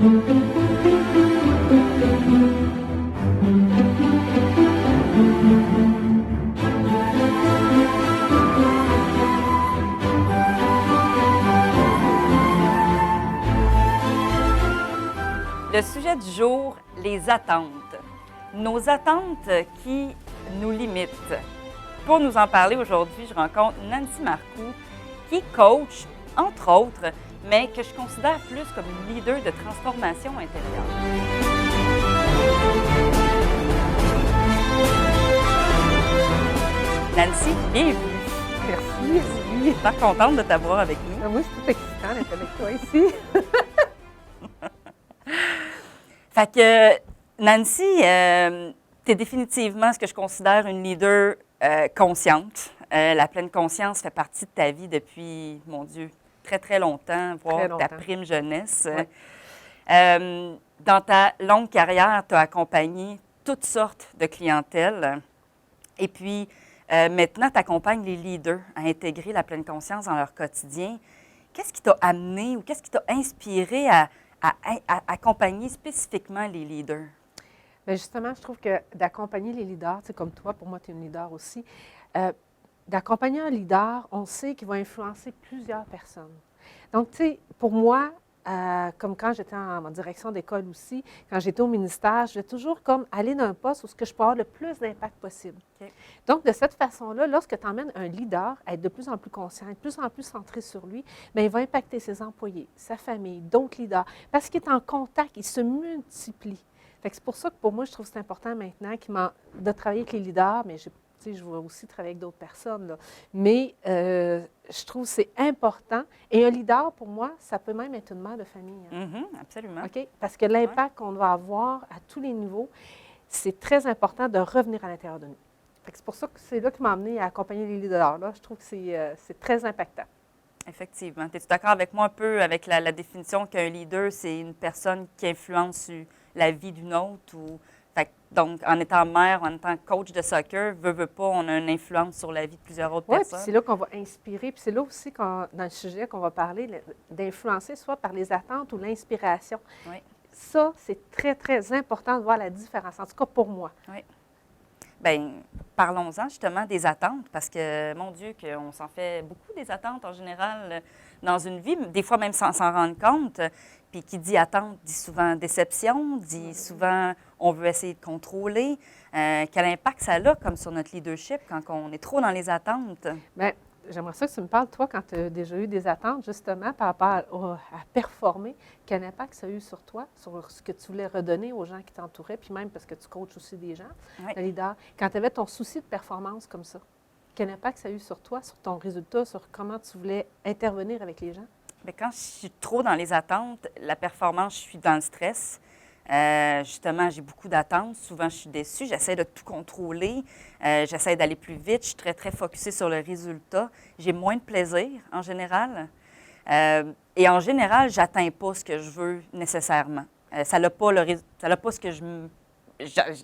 Le sujet du jour, les attentes. Nos attentes qui nous limitent. Pour nous en parler aujourd'hui, je rencontre Nancy Marcoux, qui est coach, entre autres, mais que je considère plus comme une leader de transformation intérieure. Nancy, bienvenue. Merci. Je suis très contente de t'avoir avec nous. Moi, c'est tout excitant d'être avec toi ici. Fait que, Nancy, tu es définitivement ce que je considère une leader consciente. La pleine conscience fait partie de ta vie depuis, mon Dieu, très, très longtemps, voire Très longtemps. ta prime jeunesse. Ouais. Dans ta longue carrière, tu as accompagné toutes sortes de clientèles. Et puis, maintenant, tu accompagnes les leaders à intégrer la pleine conscience dans leur quotidien. Qu'est-ce qui t'a amené ou qu'est-ce qui t'a inspiré à accompagner spécifiquement les leaders? Bien, justement, je trouve que d'accompagner les leaders, tu sais, comme toi, pour moi, tu es une leader aussi, d'accompagner un leader, on sait qu'il va influencer plusieurs personnes. Donc, tu sais, pour moi, comme quand j'étais en direction d'école aussi, quand j'étais au ministère, je vais toujours comme aller dans un poste où je peux avoir le plus d'impact possible. Okay. Donc, de cette façon-là, lorsque tu emmènes un leader à être de plus en plus conscient, de plus en plus centré sur lui, bien, il va impacter ses employés, sa famille, d'autres leaders, parce qu'il est en contact, il se multiplie. Fait que c'est pour ça que pour moi, je trouve que c'est important maintenant de travailler avec les leaders, mais je vais aussi travailler avec d'autres personnes. Là. Mais je trouve que c'est important. Et un leader, pour moi, ça peut même être une mère de famille. Hein. Mm-hmm, absolument. OK? Parce que l'impact qu'on va avoir à tous les niveaux, c'est très important de revenir à l'intérieur de nous. Fait que c'est pour ça que c'est là qui m'a amené à accompagner les leaders. Là. Je trouve que c'est très impactant. Effectivement. Es-tu d'accord avec moi un peu avec la définition qu'un leader, c'est une personne qui influence sur la vie d'une autre? Donc, en étant mère, en étant coach de soccer, veut pas, on a une influence sur la vie de plusieurs autres personnes. Oui, puis c'est là qu'on va inspirer. Puis c'est là aussi, dans le sujet qu'on va parler, d'influencer soit par les attentes ou l'inspiration. Oui. Ça, c'est très, très important de voir la différence, en tout cas pour moi. Oui. Bien, parlons-en justement des attentes, parce que, mon Dieu, qu'on s'en fait beaucoup des attentes en général dans une vie, des fois même sans s'en rendre compte. Puis qui dit attente dit souvent déception, dit souvent on veut essayer de contrôler. Quel impact ça a comme sur notre leadership quand on est trop dans les attentes? Bien, j'aimerais ça que tu me parles, toi, quand tu as déjà eu des attentes, justement, par rapport à performer. Quel impact ça a eu sur toi, sur ce que tu voulais redonner aux gens qui t'entouraient, puis même parce que tu coaches aussi des gens, Oui. le leader. Quand tu avais ton souci de performance comme ça, quel impact ça a eu sur toi, sur ton résultat, sur comment tu voulais intervenir avec les gens? Bien, quand je suis trop dans les attentes, la performance, je suis dans le stress. Justement, j'ai beaucoup d'attentes. Souvent, je suis déçue. J'essaie de tout contrôler. J'essaie d'aller plus vite. Je suis très, très focusée sur le résultat. J'ai moins de plaisir, en général. Et en général, je n'atteins pas ce que je veux nécessairement. Ça n'a pas, pas ce que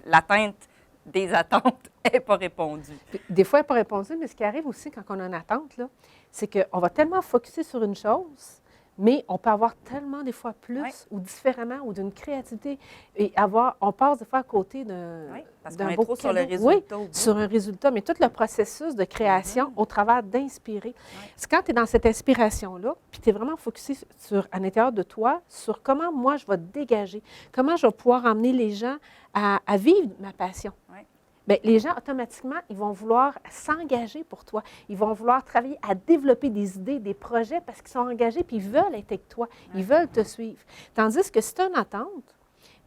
l'atteinte des attentes n'est pas répondue. Des fois, elle n'est pas répondue, mais ce qui arrive aussi quand on a une attente, là, c'est qu'on va tellement focusser sur une chose, mais on peut avoir tellement des fois plus ou différemment ou d'une créativité. Et on passe des fois à côté d'un parce qu'on est beau trop sur le cadeau. résultat. Oui, sur un résultat, mais tout le processus de création au travers d'inspirer. C'est quand tu es dans cette inspiration-là, puis tu es vraiment focusé à l'intérieur de toi, sur comment moi je vais dégager, comment je vais pouvoir emmener les gens à vivre ma passion. Bien, les gens, automatiquement, ils vont vouloir s'engager pour toi. Ils vont vouloir travailler à développer des idées, des projets parce qu'ils sont engagés puis ils veulent être avec toi. Ils veulent te suivre. Tandis que si tu as une attente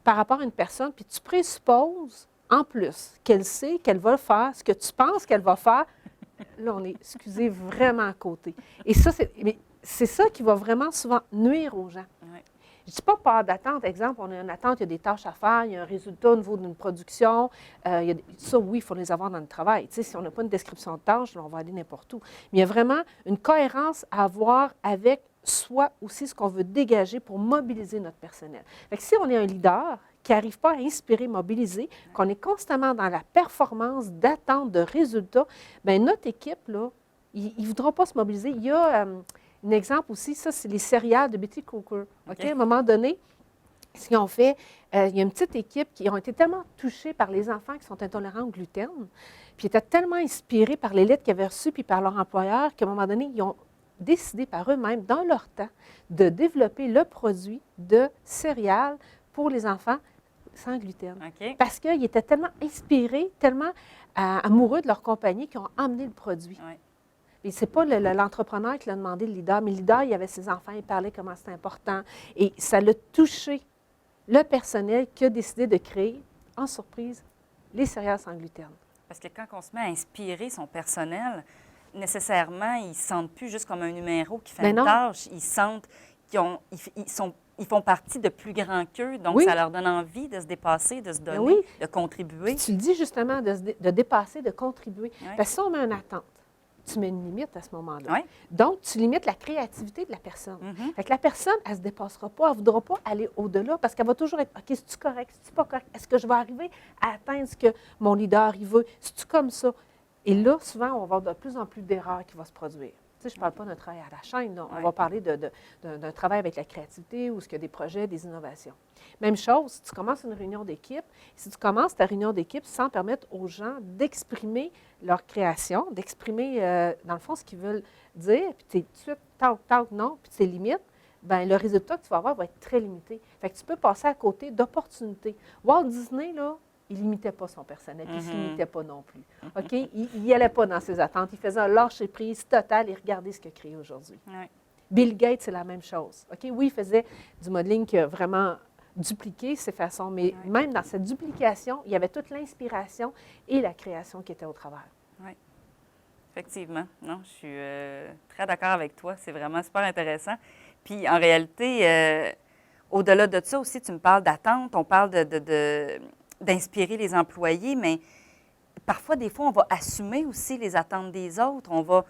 par rapport à une personne, puis tu présupposes, en plus, qu'elle sait qu'elle va faire ce que tu penses qu'elle va faire, là, on est, excusez, vraiment à côté. Et ça, c'est ça qui va vraiment souvent nuire aux gens. Je ne dis pas peur d'attente. Exemple, on a une attente, il y a des tâches à faire, il y a un résultat au niveau d'une production. Ça, oui, il faut les avoir dans le travail. Tu sais, si on n'a pas une description de tâches, là, on va aller n'importe où. Mais il y a vraiment une cohérence à avoir avec soi aussi, ce qu'on veut dégager pour mobiliser notre personnel. Fait que si on est un leader qui n'arrive pas à inspirer, mobiliser, qu'on est constamment dans la performance, d'attente, de résultats, bien, notre équipe, là, il ne voudra pas se mobiliser. Il y a... un exemple aussi, ça, c'est les céréales de Betty Crocker. OK? À un moment donné, ce qu'ils ont fait, il y a une petite équipe qui ont été tellement touchés par les enfants qui sont intolérants au gluten, puis ils étaient tellement inspirés par les lettres qu'ils avaient reçues puis par leur employeur qu'à un moment donné, ils ont décidé par eux-mêmes, dans leur temps, de développer le produit de céréales pour les enfants sans gluten. OK. Parce qu'ils étaient tellement inspirés, tellement amoureux de leur compagnie qu'ils ont emmené le produit. Ouais. Et ce n'est pas l'entrepreneur qui l'a demandé, le leader, mais le leader, il avait ses enfants, il parlait comment c'était important. Et ça l'a touché le personnel qui a décidé de créer, en surprise, les céréales sans gluten. Parce que quand on se met à inspirer son personnel, nécessairement, ils ne se sentent plus juste comme un numéro qui fait Ben une non. tâche. Ils sentent ils font partie de plus grands qu'eux. Donc, Oui. ça leur donne envie de se dépasser, de se donner, oui. de contribuer. Puis tu le dis justement, de dépasser, de contribuer. Oui. Parce que si on met une attente, tu mets une limite à ce moment-là. Oui. Donc, tu limites la créativité de la personne. Mhm. Fait que la personne, elle ne se dépassera pas, elle ne voudra pas aller au-delà parce qu'elle va toujours être, OK, c'est-tu correct, c'est-tu pas correct? Est-ce que je vais arriver à atteindre ce que mon leader il veut? C'est-tu comme ça? Et là, souvent, on va avoir de plus en plus d'erreurs qui vont se produire. Tu sais, je ne parle pas d'un travail à la chaîne, là. On va parler d'un travail avec la créativité ou ce qu'il y a des projets, des innovations. Même chose, si tu commences une réunion d'équipe, si tu commences ta réunion d'équipe sans permettre aux gens d'exprimer leur création, d'exprimer, dans le fond, ce qu'ils veulent dire, puis tu es tout de suite, tac, non, puis tes limites, bien, le résultat que tu vas avoir va être très limité. Fait que tu peux passer à côté d'opportunités. Walt Disney, là, il ne limitait pas son personnel, puis il ne se limitait pas non plus. OK? Il n'y allait pas dans ses attentes. Il faisait un lâcher-prise total et regardez ce qu'il a créé aujourd'hui. Oui. Bill Gates, c'est la même chose. OK? Oui, il faisait du modeling qui a vraiment dupliqué ses façons, mais même dans cette duplication, il y avait toute l'inspiration et la création qui était au travers. Oui. Effectivement. Non, je suis très d'accord avec toi. C'est vraiment super intéressant. Puis, en réalité, au-delà de ça aussi, tu me parles d'attente, on parle d'inspirer les employés, mais parfois, des fois, on va assumer aussi les attentes des autres. On va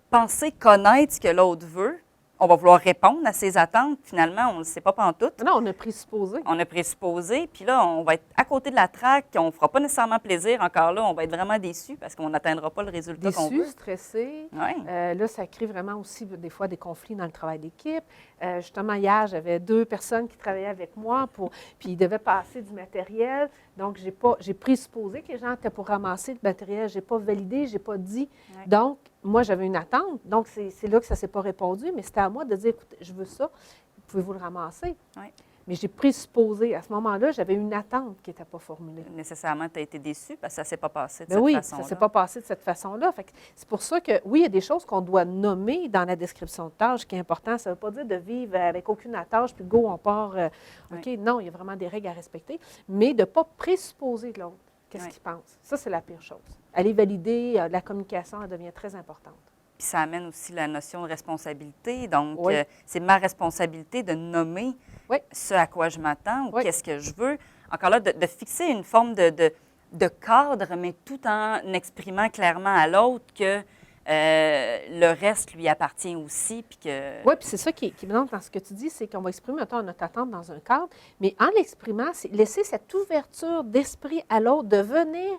penser connaître ce que l'autre veut. On va vouloir répondre à ses attentes. Finalement, on ne le sait pas pantoute. Non, on a présupposé. On a présupposé, puis là, on va être à côté de la traque, on ne fera pas nécessairement plaisir. Encore là, on va être vraiment déçus parce qu'on n'atteindra pas le résultat qu'on Déçu, veut. stressé. Oui. Là, ça crée vraiment aussi des fois des conflits dans le travail d'équipe. Justement, hier, j'avais 2 personnes qui travaillaient avec moi, puis ils devaient passer du matériel. Donc, j'ai présupposé que les gens étaient pour ramasser le matériel. Je n'ai pas validé, je n'ai pas dit. Oui. Donc, moi, j'avais une attente. Donc, c'est là que ça ne s'est pas répondu. Mais c'était à moi de dire, écoutez, je veux ça. Pouvez-vous le ramasser? Oui. Mais j'ai présupposé. À ce moment-là, j'avais une attente qui n'était pas formulée. Nécessairement, tu as été déçu parce que ça ne s'est pas passé de Ben cette oui, façon-là. ça ne s'est pas passé de cette façon-là. C'est pour ça que, oui, il y a des choses qu'on doit nommer dans la description de tâche qui est important. Ça ne veut pas dire de vivre avec aucune attache, puis go, on part. OK, Oui. non, il y a vraiment des règles à respecter, mais de ne pas présupposer de l'autre. Qu'est-ce Oui. qu'il pense? Ça, c'est la pire chose. Aller valider, la communication, elle devient très importante. Puis ça amène aussi la notion de responsabilité. Donc, Oui. c'est ma responsabilité de nommer Oui. ce à quoi je m'attends ou Oui. qu'est-ce que je veux. Encore là, de fixer une forme de cadre, mais tout en exprimant clairement à l'autre que le reste lui appartient aussi. Puis que... Oui, puis c'est ça qui me manque dans ce que tu dis, c'est qu'on va exprimer notre attente dans un cadre, mais en l'exprimant, c'est laisser cette ouverture d'esprit à l'autre, de venir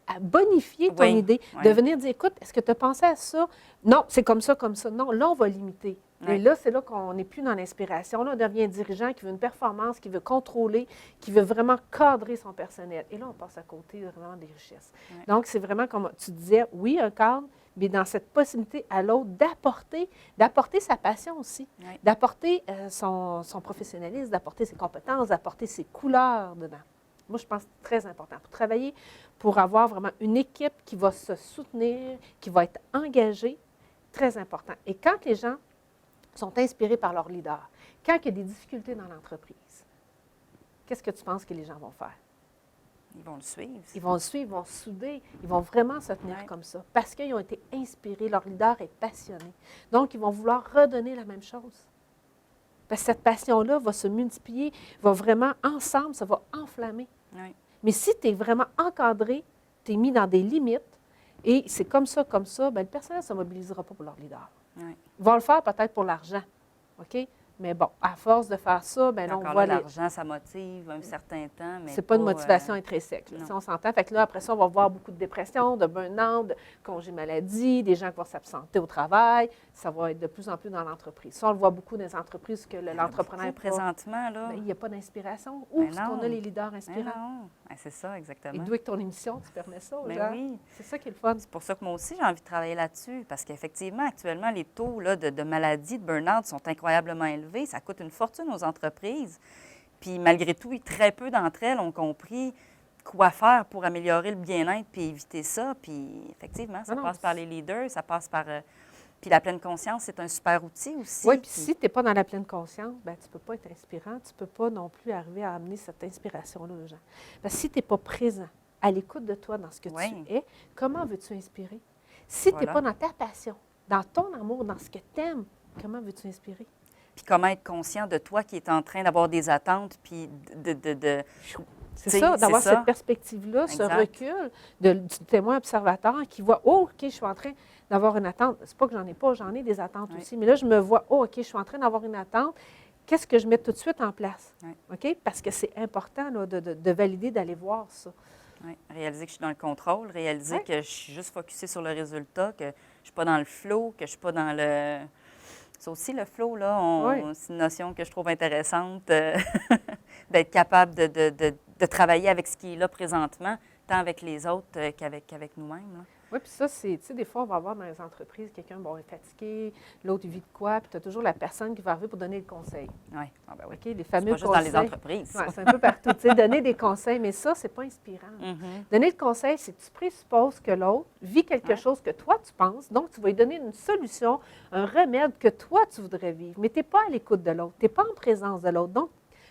à bonifier ton Oui, idée, oui. de venir dire, écoute, est-ce que tu as pensé à ça? Non, c'est comme ça, comme ça. Non, là, on va limiter. Oui. Et là, c'est là qu'on n'est plus dans l'inspiration. Là, on devient un dirigeant qui veut une performance, qui veut contrôler, qui veut vraiment cadrer son personnel. Et là, on passe à côté vraiment des richesses. Oui. Donc, c'est vraiment comme tu disais, oui, un cadre, mais dans cette possibilité à l'autre d'apporter sa passion aussi, Oui. d'apporter son professionnalisme, d'apporter ses compétences, d'apporter ses couleurs dedans. Moi, je pense que c'est très important. Pour travailler, pour avoir vraiment une équipe qui va se soutenir, qui va être engagée, très important. Et quand les gens sont inspirés par leur leader, quand il y a des difficultés dans l'entreprise, qu'est-ce que tu penses que les gens vont faire? Ils vont le suivre. Ils vont le suivre, ils vont se souder, ils vont vraiment se tenir Ouais. comme ça parce qu'ils ont été inspirés, leur leader est passionné. Donc, ils vont vouloir redonner la même chose. Parce que cette passion-là va se multiplier, va vraiment, ensemble, ça va enflammer. Oui. Mais si tu es vraiment encadré, tu es mis dans des limites, et c'est comme ça, bien, le personnel ne se mobilisera pas pour leur leader. Oui. Ils vont le faire peut-être pour l'argent, OK? Mais bon, à force de faire ça, bien là, on Encore voit là, l'argent, ça motive un certain temps, mais c'est pas une motivation intrinsèque. Là, non. si on s'entend. Fait que là, après ça, on va voir beaucoup de dépression, de burn-out, de congés maladie, des gens qui vont s'absenter au travail. Ça va être de plus en plus dans l'entreprise. Ça, on le voit beaucoup dans les entreprises que l'entrepreneur présentement, là. Il n'y a pas d'inspiration. Où Ben est-ce qu'on non. a les leaders Ben inspirants? non. Ben, c'est ça, Et exactement. d'où avec ton émission, tu permets ça aux Ben gens? oui. C'est ça qui est le fun. C'est pour ça que moi aussi, j'ai envie de travailler là-dessus. Parce qu'effectivement, actuellement, les taux là, de maladies, de burn-out sont incroyablement élevés. Ça coûte une fortune aux entreprises. Puis malgré tout, très peu d'entre elles ont compris quoi faire pour améliorer le bien-être puis éviter ça. Puis effectivement, ça passe par les leaders, ça passe par... puis la pleine conscience, c'est un super outil aussi. Oui, puis si tu n'es pas dans la pleine conscience, bien, tu ne peux pas être inspirant. Tu ne peux pas non plus arriver à amener cette inspiration-là aux gens. Parce que si tu n'es pas présent, à l'écoute de toi dans ce que tu es, comment veux-tu inspirer? Si tu n'es pas dans ta passion, dans ton amour, dans ce que tu aimes, comment veux-tu inspirer? Puis comment être conscient de toi qui est en train d'avoir des attentes, puis de c'est ça, d'avoir cette perspective-là, ce recul du témoin observateur qui voit, oh, OK, je suis en train d'avoir une attente. C'est pas que j'en ai pas, j'en ai des attentes aussi. Mais là, je me vois, oh, OK, je suis en train d'avoir une attente. Qu'est-ce que je mets tout de suite en place? OK? Parce que c'est important là, de valider, d'aller voir ça. Oui, réaliser que je suis dans le contrôle, réaliser que je suis juste focusée sur le résultat, que je ne suis pas dans le flow, que je ne suis pas dans le... C'est aussi le flow, là. C'est une notion que je trouve intéressante, d'être capable de travailler avec ce qui est là présentement, tant avec les autres qu'avec nous-mêmes. Là. Oui, puis ça, c'est, tu sais, des fois, on va avoir dans les entreprises quelqu'un, bon, est fatigué, l'autre, il vit de quoi, puis tu as toujours la personne qui va arriver pour donner le conseil. Oui, ah ben oui. OK, les fameux conseils. C'est pas juste dans les entreprises. Ouais, c'est un peu partout, tu sais, donner des conseils, mais ça, c'est pas inspirant. Donner le conseil, c'est que tu présupposes que l'autre vit quelque chose que toi, tu penses, donc tu vas lui donner une solution, un remède que toi, tu voudrais vivre, mais tu n'es pas à l'écoute de l'autre, tu n'es pas en présence de l'autre. Donc,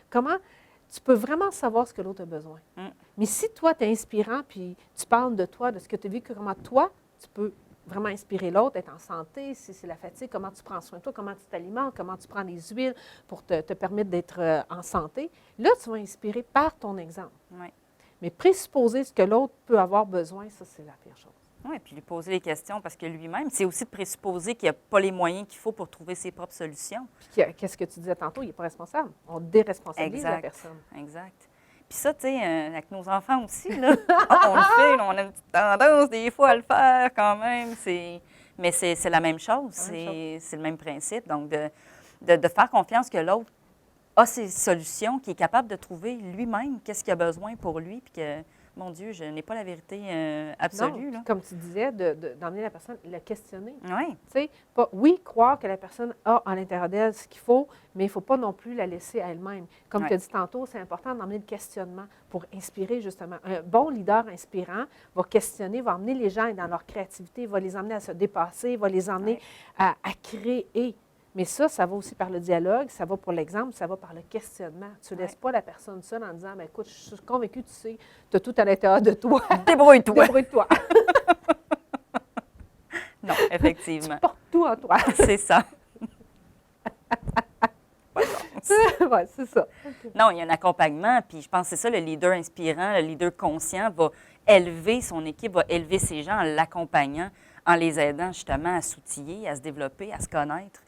comment... Tu peux vraiment savoir ce que l'autre a besoin. Mais si toi, tu es inspirant, puis tu parles de toi, de ce que tu as vécu, comment toi, tu peux vraiment inspirer l'autre, être en santé, si c'est la fatigue, comment tu prends soin de toi, comment tu t'alimentes, comment tu prends les huiles pour te permettre d'être en santé, là, tu vas inspirer par ton exemple. Mais présupposer ce que l'autre peut avoir besoin, ça, c'est la pire chose. Oui, puis lui poser les questions parce que lui-même, c'est aussi de présupposer qu'il n'y a pas les moyens qu'il faut pour trouver ses propres solutions. Puis qu'est-ce que tu disais tantôt, il n'est pas responsable. On déresponsabilise la personne. Exact. Puis ça, tu sais, avec nos enfants aussi, là, on le fait, là, on a une petite tendance des fois à le faire quand même. Mais c'est la même chose, c'est le même principe. Donc, de faire confiance que l'autre a ses solutions, qu'il est capable de trouver lui-même qu'est-ce qu'il a besoin pour lui, puis que... Mon Dieu, je n'ai pas la vérité absolue. Non, comme tu disais, d'emmener la personne, la questionner. Oui. Tu sais, croire que la personne a à l'intérieur d'elle ce qu'il faut, mais il ne faut pas non plus la laisser à elle-même. Comme tu as dit tantôt, c'est important d'emmener le questionnement pour inspirer, justement. Un bon leader inspirant va questionner, va emmener les gens dans leur créativité, va les emmener à se dépasser, va les emmener à créer. Mais ça va aussi par le dialogue, ça va pour l'exemple, ça va par le questionnement. Tu ne laisses pas la personne seule en disant, bien, écoute, je suis convaincue, tu sais, tu as tout à l'intérieur de toi. Débrouille-toi. Débrouille-toi. Non, effectivement. Tu portes tout en toi. C'est ça. Oui, c'est ça. Okay. Non, il y a un accompagnement, puis je pense que c'est ça, le leader inspirant, le leader conscient va élever son équipe, va élever ses gens en l'accompagnant, en les aidant justement à s'outiller, à se développer, à se connaître.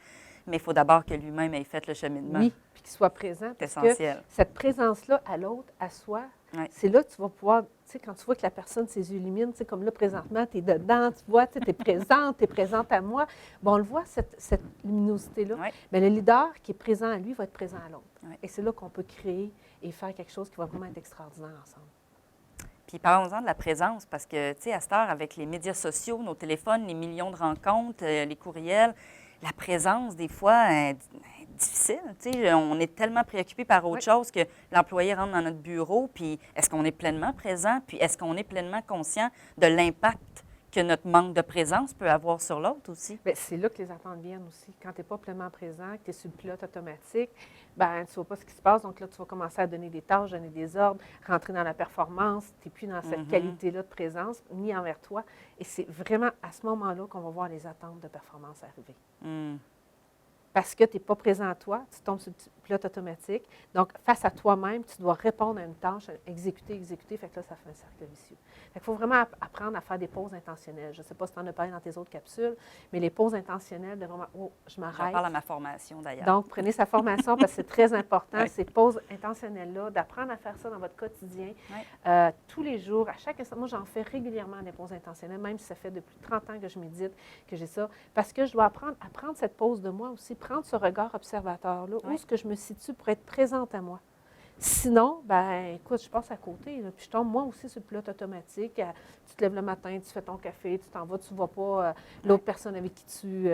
Mais il faut d'abord que lui-même ait fait le cheminement. Oui, puis qu'il soit présent. C'est essentiel. Que cette présence-là à l'autre, à soi, c'est là que tu vas pouvoir, tu sais, quand tu vois que la personne, ses yeux illuminent, tu sais, comme là, présentement, tu es dedans, tu vois, tu es présente à moi. Bon, on le voit, cette luminosité-là. Bien, le leader qui est présent à lui va être présent à l'autre. Et c'est là qu'on peut créer et faire quelque chose qui va vraiment être extraordinaire ensemble. Puis parlons-en de la présence, parce que, tu sais, à cette heure, avec les médias sociaux, nos téléphones, les millions de rencontres, les courriels, la présence, des fois, est difficile. Tu sais, on est tellement préoccupé par autre chose que l'employé rentre dans notre bureau, puis est-ce qu'on est pleinement présent, puis est-ce qu'on est pleinement conscient de l'impact que notre manque de présence peut avoir sur l'autre aussi? Bien, c'est là que les attentes viennent aussi. Quand tu n'es pas pleinement présent, que tu es sur le pilote automatique, bien, tu ne vois pas ce qui se passe. Donc là, tu vas commencer à donner des tâches, donner des ordres, rentrer dans la performance. Tu n'es plus dans cette qualité-là de présence, ni envers toi. Et c'est vraiment à ce moment-là qu'on va voir les attentes de performance arriver. parce que tu n'es pas présent à toi, tu tombes sur le pilote automatique. Donc, face à toi-même, tu dois répondre à une tâche, exécuter, fait que là, ça fait un cercle vicieux. Fait qu'il faut vraiment apprendre à faire des pauses intentionnelles. Je ne sais pas si tu en as parlé dans tes autres capsules, mais les pauses intentionnelles de vraiment, oh, je m'arrête. J'en parle à ma formation, d'ailleurs. Donc, prenez sa formation parce que c'est très important, ces pauses intentionnelles-là, d'apprendre à faire ça dans votre quotidien, tous les jours, à chaque instant. Moi, j'en fais régulièrement des pauses intentionnelles, même si ça fait depuis 30 ans que je médite, que j'ai ça, parce que je dois apprendre à prendre cette pause de moi aussi, prendre ce regard observateur-là, où est-ce que je me situe pour être présente à moi. Sinon, ben écoute, je passe à côté, là, puis je tombe moi aussi sur le pilote automatique. Tu te lèves le matin, tu fais ton café, tu t'en vas, tu ne vois pas l'autre personne avec qui tu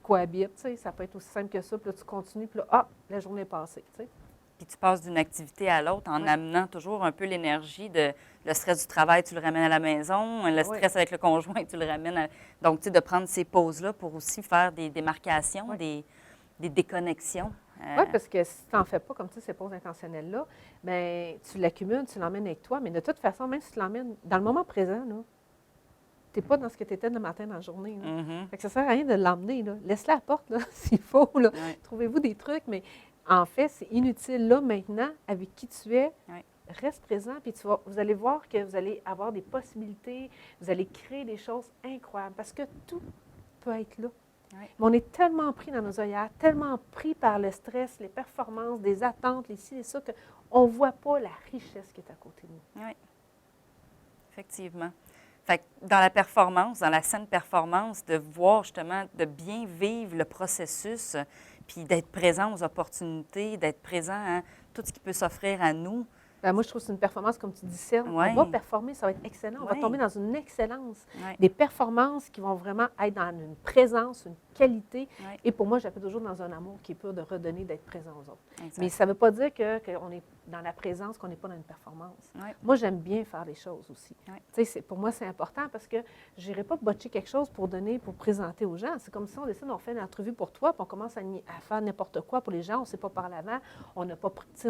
cohabites. Tu sais, ça peut être aussi simple que ça. Puis là, tu continues, puis là, la journée est passée. Tu sais. Puis tu passes d'une activité à l'autre en amenant toujours un peu l'énergie de le stress du travail, tu le ramènes à la maison, le stress avec le conjoint, tu le ramènes à... Donc, tu sais, de prendre ces pauses-là pour aussi faire des démarcations, des déconnexions. Oui, parce que si tu n'en fais pas comme ça, ces pauses intentionnelles-là, bien, tu l'accumules, tu l'emmènes avec toi, mais de toute façon, même si tu l'emmènes dans le moment présent, tu n'es pas dans ce que tu étais le matin dans la journée. Fait que ça ne sert à rien de l'emmener. Laisse-la à la porte, s'il faut. Trouvez-vous des trucs, mais en fait, c'est inutile. Là, maintenant, avec qui tu es, reste présent, puis vous allez voir que vous allez avoir des possibilités, vous allez créer des choses incroyables, parce que tout peut être là. Mais on est tellement pris dans nos œillères, tellement pris par le stress, les performances, des attentes, les ci, les ça, qu'on ne voit pas la richesse qui est à côté de nous. Oui, effectivement. Fait que dans la performance, dans la saine performance, de voir justement, de bien vivre le processus, puis d'être présent aux opportunités, d'être présent à tout ce qui peut s'offrir à nous. Ben, moi, je trouve que c'est une performance, comme tu dis, saine. On va performer, ça va être excellent. On va tomber dans une excellence. Des performances qui vont vraiment être dans une présence, une qualité. Et pour moi, j'appelle toujours dans un amour qui est pur de redonner, d'être présent aux autres. Exact. Mais ça ne veut pas dire qu'on est dans la présence, qu'on n'est pas dans une performance. Moi, j'aime bien faire les choses aussi. Pour moi, c'est important parce que je n'irai pas botcher quelque chose pour donner, pour présenter aux gens. C'est comme si on décide, on fait une entrevue pour toi, puis on commence à faire n'importe quoi pour les gens. On ne sait pas par l'avant, on ne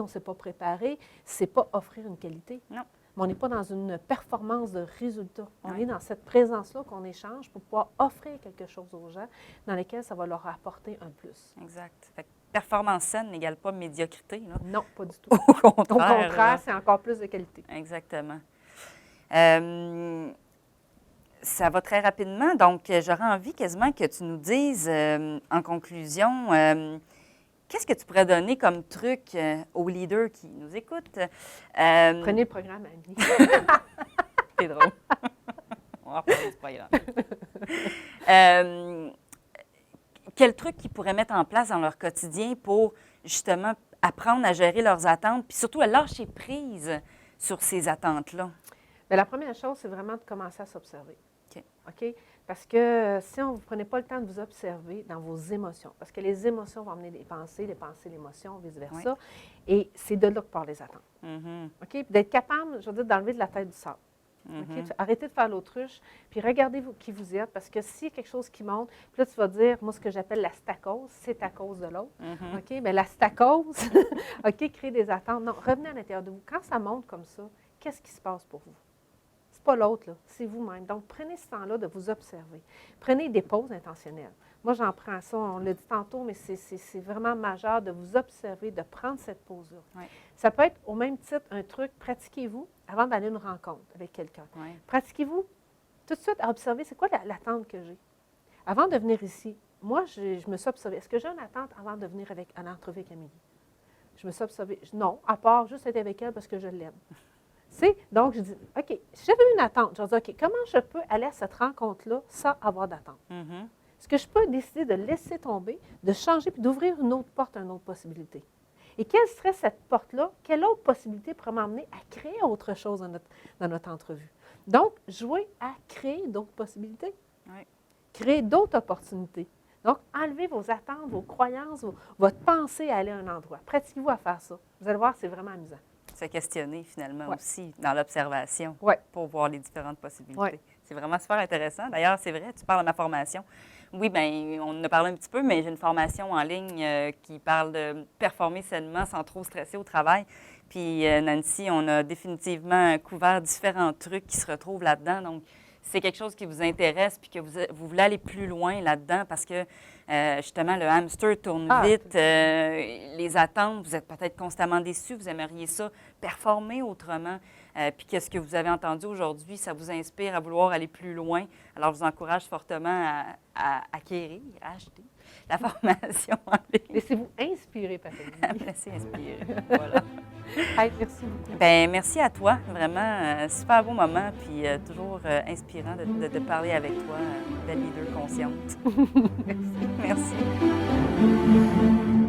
s'est pas préparé. C'est pas offrir une qualité. Non. Mais on n'est pas dans une performance de résultat. On est dans cette présence-là qu'on échange pour pouvoir offrir quelque chose aux gens dans lesquels ça va leur apporter un plus. Exact. Fait que performance saine n'égale pas médiocrité. Là. Non, pas du tout. Au contraire, c'est encore plus de qualité. Exactement. Ça va très rapidement, donc j'aurais envie quasiment que tu nous dises en conclusion... Qu'est-ce que tu pourrais donner comme truc aux leaders qui nous écoutent? Prenez le programme Annie. C'est drôle. On va reprendre du programme. Quel truc qu'ils pourraient mettre en place dans leur quotidien pour justement apprendre à gérer leurs attentes, puis surtout à lâcher prise sur ces attentes-là? Bien, la première chose, c'est vraiment de commencer à s'observer. OK? Parce que si vous ne prenez pas le temps de vous observer dans vos émotions, parce que les émotions vont amener les pensées, l'émotion, vice-versa, et c'est de là que partent les attentes. OK? Puis d'être capable, je veux dire, d'enlever de la tête du sable. OK? Arrêtez de faire l'autruche, puis regardez qui vous êtes, parce que s'il y a quelque chose qui monte, puis là, tu vas dire, moi, ce que j'appelle la stacose, c'est à cause de l'autre. OK? Bien, la stacose, OK, créer des attentes. Non, revenez à l'intérieur de vous. Quand ça monte comme ça, qu'est-ce qui se passe pour vous? Pas l'autre, c'est vous-même. Donc, prenez ce temps-là de vous observer. Prenez des pauses intentionnelles. Moi, j'en prends ça, on l'a dit tantôt, mais c'est vraiment majeur de vous observer, de prendre cette pause-là. Ça peut être au même titre un truc, pratiquez-vous avant d'aller à une rencontre avec quelqu'un. Pratiquez-vous tout de suite à observer, c'est quoi l'attente que j'ai. Avant de venir ici, moi, je me suis observée. Est-ce que j'ai une attente avant de venir à l'entrevue avec Amélie? Je me suis observée. Non, à part juste être avec elle parce que je l'aime. Donc, je dis, OK, si j'avais une attente, je vais dire, OK, comment je peux aller à cette rencontre-là sans avoir d'attente? Est-ce que je peux décider de laisser tomber, de changer, puis d'ouvrir une autre porte, une autre possibilité? Et quelle serait cette porte-là? Quelle autre possibilité pourrait m'emmener à créer autre chose dans notre entrevue? Donc, jouer à créer d'autres possibilités, créer d'autres opportunités. Donc, enlevez vos attentes, vos croyances, votre pensée à aller à un endroit. Pratiquez-vous à faire ça. Vous allez voir, c'est vraiment amusant. Se questionner finalement aussi dans l'observation pour voir les différentes possibilités. C'est vraiment super intéressant. D'ailleurs, c'est vrai, tu parles de ma formation. Oui, bien, on en a parlé un petit peu, mais j'ai une formation en ligne qui parle de performer sainement sans trop stresser au travail. Puis Nancy, on a définitivement couvert différents trucs qui se retrouvent là-dedans. Donc, c'est quelque chose qui vous intéresse puis que vous voulez aller plus loin là-dedans parce que, justement, le hamster tourne vite, les attentes, vous êtes peut-être constamment déçus, vous aimeriez ça performer autrement, puis que ce que vous avez entendu aujourd'hui, ça vous inspire à vouloir aller plus loin. Alors, je vous encourage fortement à acquérir, à acheter la formation en ligne. Laissez-vous inspirer, Patrick. Laissez inspirer, voilà. Hey, merci beaucoup. Bien, merci à toi. Vraiment, super beau moment, puis toujours inspirant de parler avec toi, belle leader consciente. Merci. Merci.